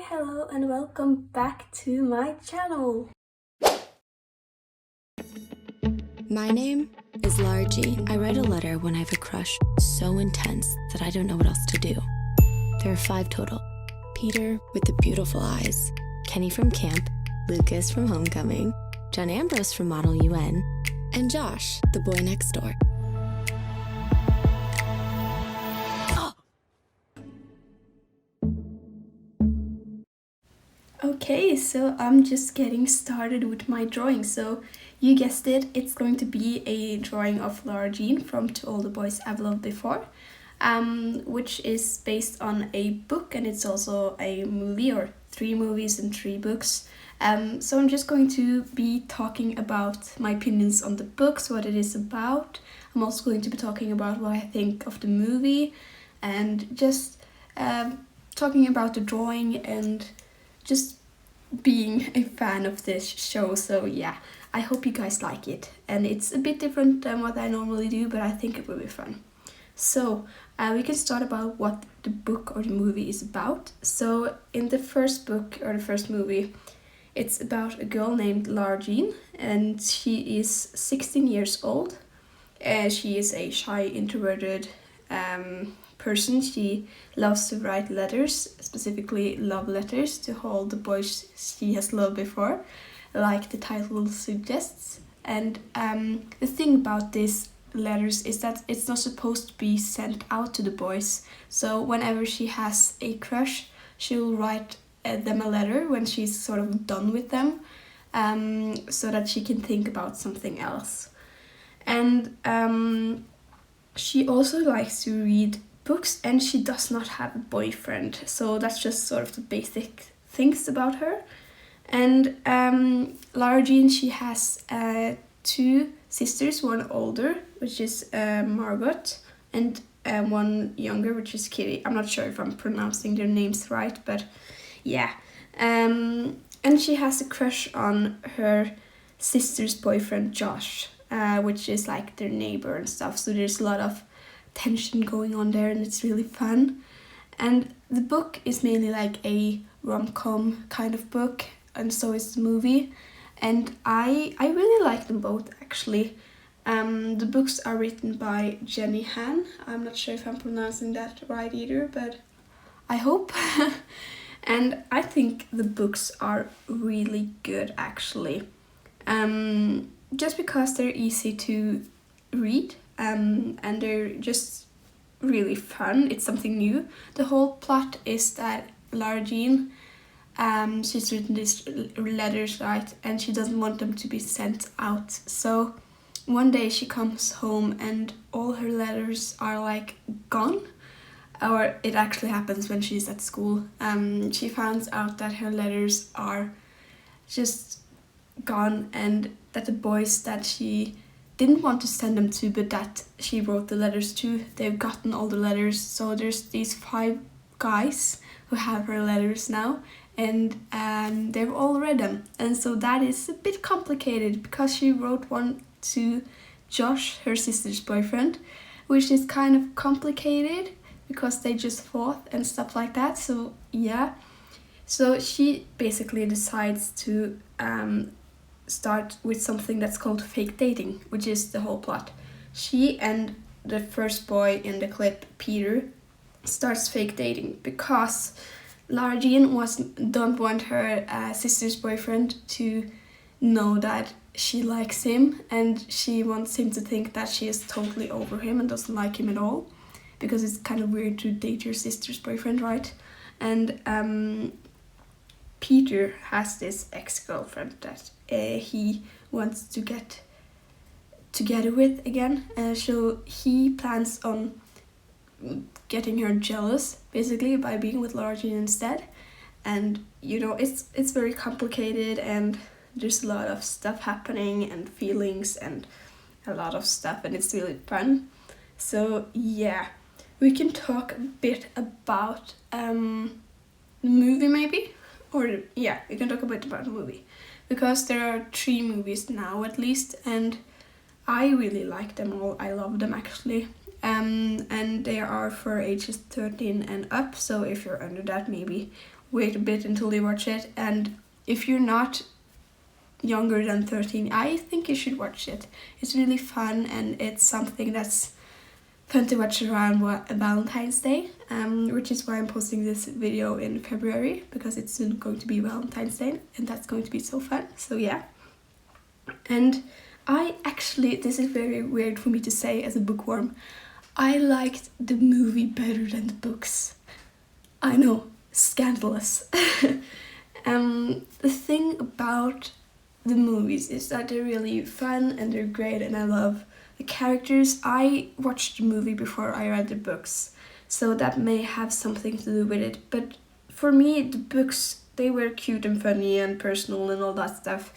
hello and welcome back to my channel. My name is Lara Jean. I write a letter when I have a crush so intense that I don't know what else to do. There are 5 total. Peter with the beautiful eyes, Kenny from camp, Lucas from homecoming, John Ambrose from Model UN, and Josh, the boy next door. Okay, so I'm just getting started with my drawing. So you guessed it, it's going to be a drawing of Lara Jean from To All the Boys I've Loved Before, which is based on a book, and it's also a movie, or 3 movies and 3 books. So I'm just going to be talking about my opinions on the books, what it is about. I'm also going to be talking about what I think of the movie, and just talking about the drawing and just being a fan of this show. So yeah, I hope you guys like it, and it's a bit different than what I normally do, but I think it will be fun. So we can start about what the book or the movie is about. So in the first book or the first movie, it's about a girl named Lara Jean, and she is 16 years old. She is a shy, introverted person. She loves to write letters, specifically love letters, to all the boys she has loved before, like the title suggests. And the thing about these letters is that it's not supposed to be sent out to the boys. So whenever she has a crush, she'll write them a letter when she's sort of done with them, so that she can think about something else. And she also likes to read books, and she does not have a boyfriend. So that's just sort of the basic things about her. And Lara Jean, she has 2 sisters, one older, which is Margot, and one younger, which is Kitty. I'm not sure if I'm pronouncing their names right, but yeah. And she has a crush on her sister's boyfriend, Josh, which is like their neighbor and stuff. So there's a lot of tension going on there, and it's really fun. And the book is mainly like a rom-com kind of book, and so is the movie. And I really like them both, actually. The books are written by Jenny Han. I'm not sure if I'm pronouncing that right either, but I hope. And I think the books are really good, actually. Just because they're easy to read, and they're just really fun. It's something new. The whole plot is that Lara Jean, she's written these letters, right, and she doesn't want them to be sent out. So one day she comes home and all her letters are like gone. Or it actually happens when she's at school. She finds out that her letters are just gone, and that the boys that she didn't want to send them to, but that she wrote the letters to, they've gotten all the letters. So there's these 5 guys who have her letters now, and they've all read them. And so that is a bit complicated, because she wrote one to Josh, her sister's boyfriend, which is kind of complicated because they just fought and stuff like that. So yeah, so she basically decides to start with something that's called fake dating, which is the whole plot. She and the first boy in the clip, Peter, starts fake dating because Lara Jean don't want her sister's boyfriend to know that she likes him, and she wants him to think that she is totally over him and doesn't like him at all, because it's kind of weird to date your sister's boyfriend, right? And Peter has this ex-girlfriend that he wants to get together with again. So he plans on getting her jealous, basically, by being with Lara Jean instead. And you know, it's very complicated, and there's a lot of stuff happening and feelings and a lot of stuff, and it's really fun. So yeah, we can talk a bit about the movie, maybe, or yeah, we can talk a bit about the movie, because there are 3 movies now at least, and I really like them all. I love them, actually. And they are for ages 13 and up, so if you're under that, maybe wait a bit until you watch it. And if you're not younger than 13, I think you should watch it. It's really fun, and it's something that's fun to watch around Valentine's Day, which is why I'm posting this video in February, because it's soon going to be Valentine's Day, and that's going to be so fun. So yeah. And this is very weird for me to say as a bookworm, I liked the movie better than the books. I know, scandalous. The thing about the movies is that they're really fun and they're great, and I love the characters. I watched the movie before I read the books, so that may have something to do with it. But for me, the books, they were cute and funny and personal and all that stuff,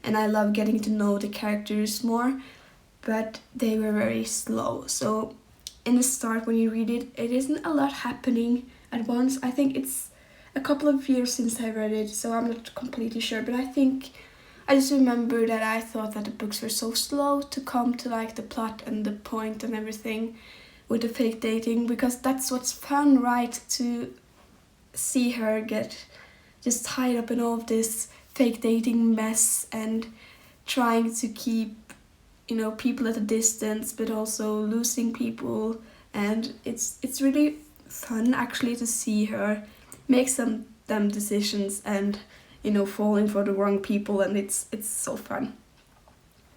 and I love getting to know the characters more, but they were very slow. So in the start, when you read it, it isn't a lot happening at once. I think it's a couple of years since I read it, so I'm not completely sure, but I just remember that I thought that the books were so slow to come to like the plot and the point and everything with the fake dating, because that's what's fun, right? To see her get just tied up in all of this fake dating mess and trying to keep, people at a distance, but also losing people. And it's really fun actually to see her make some dumb decisions and falling for the wrong people, and it's so fun.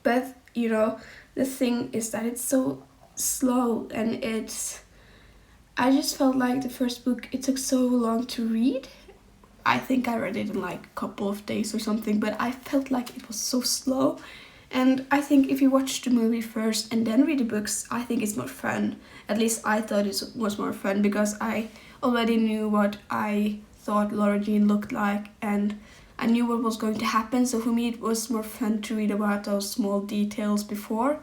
But the thing is that it's so slow, and I just felt like the first book, it took so long to read. I think I read it in like a couple of days or something, but I felt like it was so slow. And I think if you watch the movie first and then read the books, I think it's more fun. At least I thought it was more fun, because I already knew what I thought Lara Jean looked like, and I knew what was going to happen. So for me, it was more fun to read about those small details before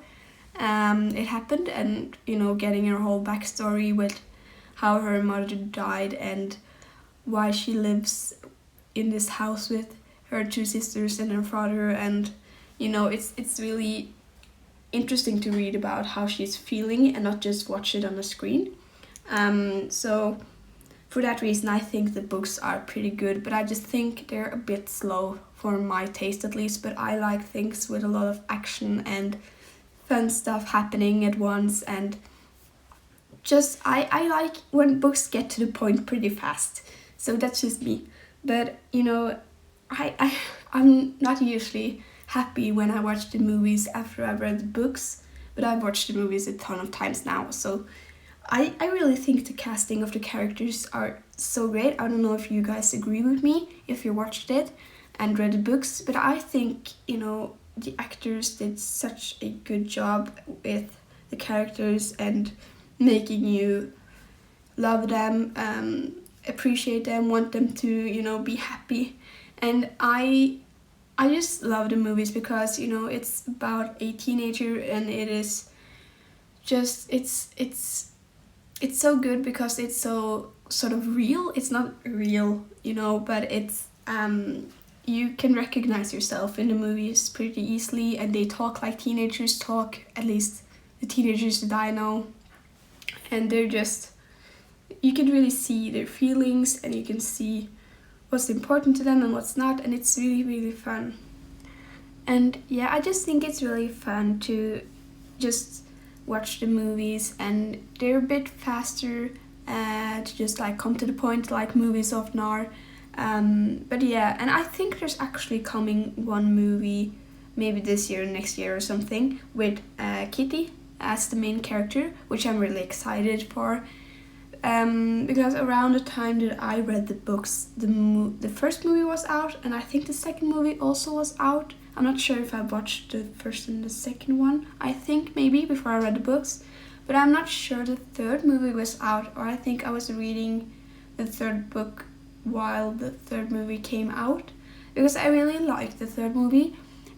it happened, and getting her whole backstory with how her mother died and why she lives in this house with her two sisters and her father. And it's really interesting to read about how she's feeling and not just watch it on the screen. So for that reason, I think the books are pretty good, but I just think they're a bit slow for my taste at least. But I like things with a lot of action and fun stuff happening at once, and just I like when books get to the point pretty fast. So that's just me. But I'm not usually happy when I watch the movies after I've read the books, but I've watched the movies a ton of times now, so I really think the casting of the characters are so great. I don't know if you guys agree with me, if you watched it and read the books, but I think, the actors did such a good job with the characters and making you love them, appreciate them, want them to, be happy. And I just love the movies because, it's about a teenager, and it is just, it's so good because it's so sort of real. It's not real, but it's you can recognize yourself in the movies pretty easily, and they talk like teenagers talk, at least the teenagers that I know. And they're just, you can really see their feelings, and you can see what's important to them and what's not, and it's really, really fun. And yeah, I just think it's really fun to just watch the movies, and they're a bit faster to just like come to the point, like movies of now. But yeah, and I think there's actually coming one movie, maybe this year, next year or something, with Kitty as the main character, which I'm really excited for. Because around the time that I read the books, the first movie was out, and I think the second movie also was out. I'm not sure if I watched the first and the second one. I think maybe before I read the books, but I'm not sure the third movie was out, or I think I was reading the third book while the third movie came out, because I really like the third movie.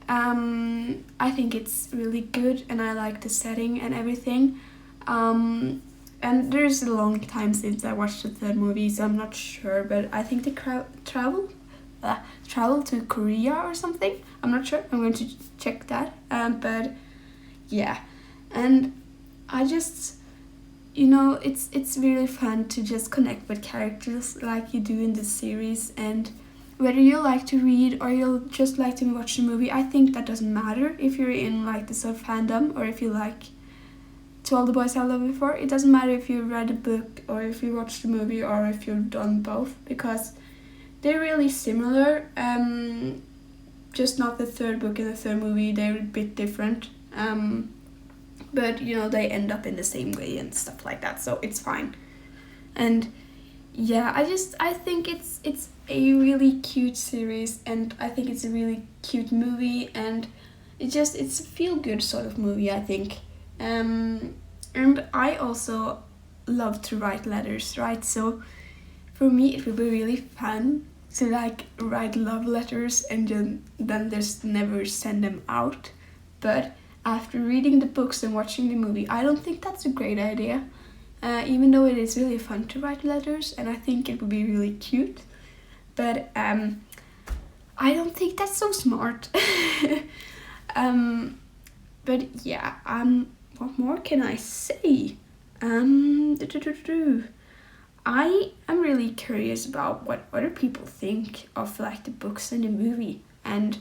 I think it's really good, and I like the setting and everything. And there's a long time since I watched the third movie, so I'm not sure, but I think they travel to Korea or something. I'm not sure. I'm going to check that. But yeah, and I just, it's really fun to just connect with characters like you do in this series, and whether you like to read or you'll just like to watch the movie, I think that doesn't matter if you're in like the sort of fandom or if you like To All the Boys I Loved Before. It doesn't matter if you read a book or if you watched the movie or if you've done both, because they're really similar. Just not the third book and the third movie, they're a bit different. But they end up in the same way and stuff like that, so it's fine. And yeah, I think it's a really cute series, and I think it's a really cute movie, and it's a feel-good sort of movie, I think. And I also love to write letters, right? So for me it would be really fun to like write love letters and then just never send them out. But after reading the books and watching the movie, I don't think that's a great idea. Even though it is really fun to write letters, and I think it would be really cute. But I don't think that's so smart. But yeah, what more can I say? I am really curious about what other people think of like the books and the movie, and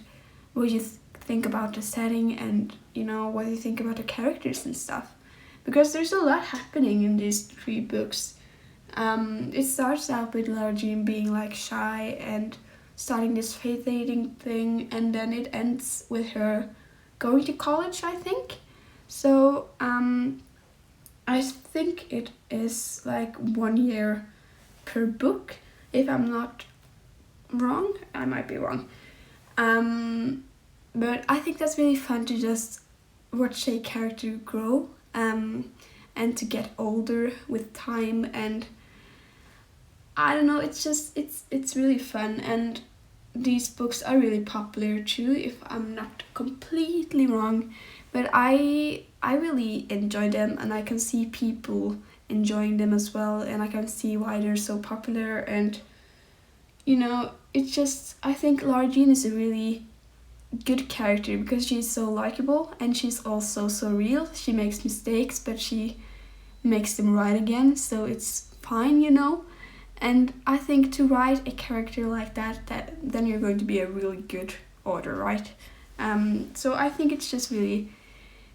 what you think about the setting, and what you think about the characters and stuff, because there's a lot happening in these 3 books. It starts out with Lara Jean being like shy and starting this faith dating thing, and then it ends with her going to college, I think. So I think it is like 1 year per book, if I'm not wrong. I might be wrong. But I think that's really fun to just watch a character grow, and to get older with time, and I don't know, it's really fun, and these books are really popular too, if I'm not completely wrong. But I really enjoy them, and I can see people enjoying them as well, and I can see why they're so popular. And I think Lara Jean is a really good character because she's so likable, and she's also so real. She makes mistakes, but she makes them right again, so it's fine. And I think to write a character like that then you're going to be a really good author, right? So I think it's just really,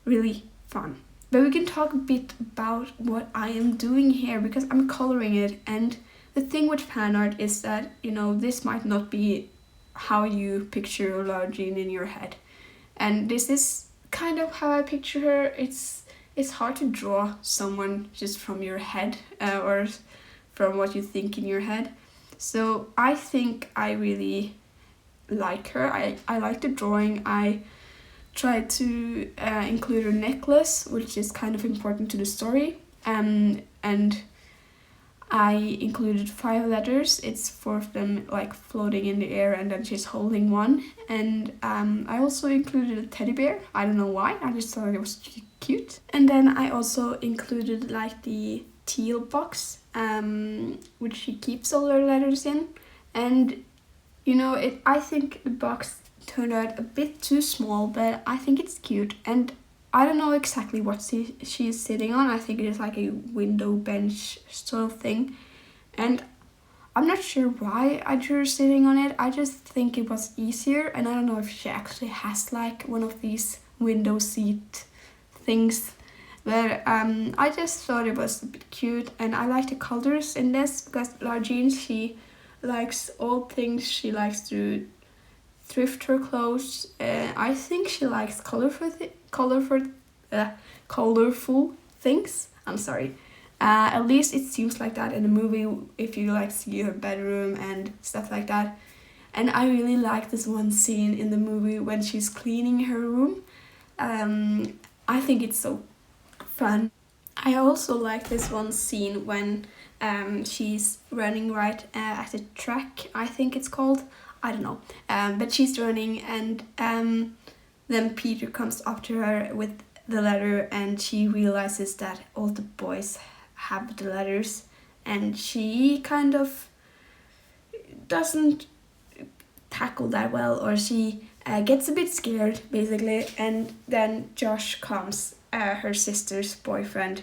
really fun. But we can talk a bit about what I am doing here, because I'm coloring it, and the thing with fan art is that, this might not be how you picture Lara Jean in your head. And this is kind of how I picture her. It's hard to draw someone just from your head, or from what you think in your head. So I think I really like her. I like the drawing. I tried to include a necklace, which is kind of important to the story. And I included 5 letters. It's 4 of them like floating in the air, and then she's holding one. And I also included a teddy bear. I don't know why, I just thought it was cute. And then I also included like the teal box, which she keeps all her letters in. And I think the box turned out a bit too small, but I think it's cute. And I don't know exactly what she is sitting on. I think it is like a window bench sort of thing. And I'm not sure why I drew her sitting on it. I just think it was easier, and I don't know if she actually has like one of these window seat things. But I just thought it was a bit cute, and I like the colors in this because Lara Jean, she likes old things. She likes to thrift her clothes. I think she likes colorful things. I'm sorry. At least it seems like that in the movie, if you like see her bedroom and stuff like that. And I really like this one scene in the movie when she's cleaning her room. I think it's so fun. I also like this one scene when she's running right at a track, I think it's called. I don't know. But she's running, and then Peter comes up to her with the letter, and she realizes that all the boys have the letters, and she kind of doesn't tackle that well, or she gets a bit scared basically. And then Josh comes, her sister's boyfriend,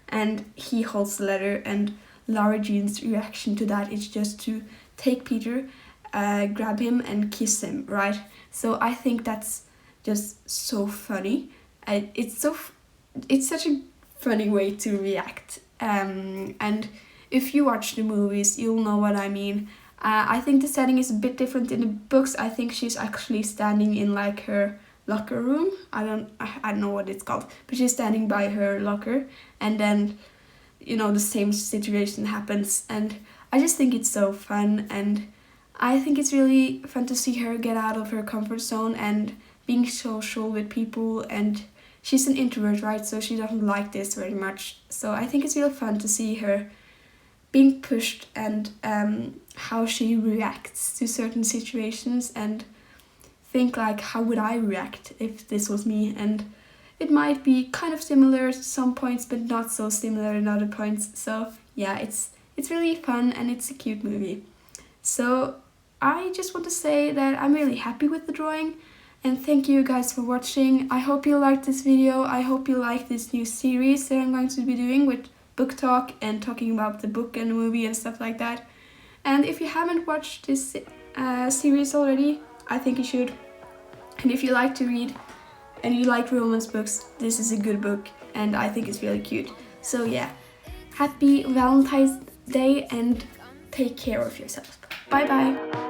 and he holds the letter, and Lara Jean's reaction to that is just to take Peter, grab him and kiss him, right? So I think that's just so funny. It's such a funny way to react. And if you watch the movies, you'll know what I mean. I think the setting is a bit different in the books. I think she's actually standing in like her locker room. I don't know what it's called, but she's standing by her locker, and then the same situation happens, and I just think it's so fun, and I think it's really fun to see her get out of her comfort zone and being social with people, and she's an introvert, right? So she doesn't like this very much. So I think it's really fun to see her being pushed, and how she reacts to certain situations, and think like, how would I react if this was me? And it might be kind of similar at some points, but not so similar in other points. So yeah, it's really fun, and it's a cute movie. So I just want to say that I'm really happy with the drawing, and thank you guys for watching. I hope you liked this video. I hope you like this new series that I'm going to be doing with book talk and talking about the book and the movie and stuff like that. And if you haven't watched this series already, I think you should. And if you like to read and you like romance books, this is a good book, and I think it's really cute. So yeah, happy Valentine's Day, and take care of yourself. Bye bye!